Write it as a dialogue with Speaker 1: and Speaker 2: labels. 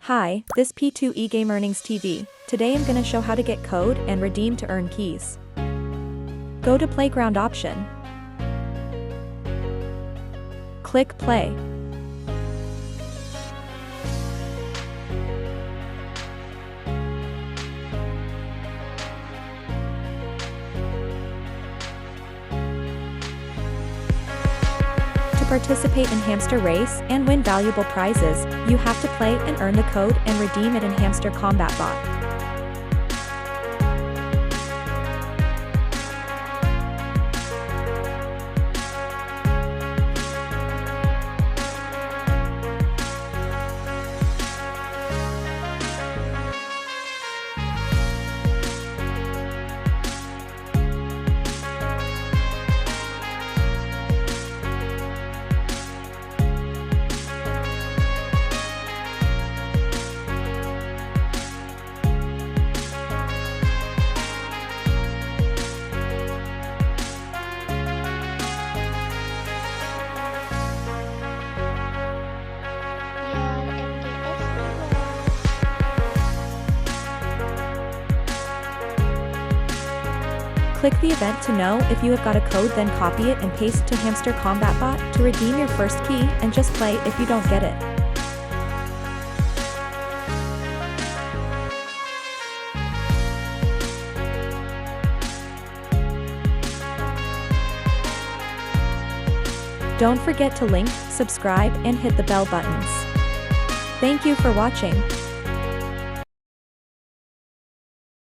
Speaker 1: Hi, this P2E Game Earnings TV. Today I'm gonna show how to get code and redeem to earn keys. Go to Playground option. Click Play. To participate in Hamster Race and win valuable prizes, you have to play and earn the code and redeem it in Hamster Kombat bot. Click the event to know if you have got a code, then copy it and paste to Hamster Kombat bot to redeem your first key, and just play if you don't get it. Don't forget to like, subscribe, and hit the bell buttons. Thank you for watching.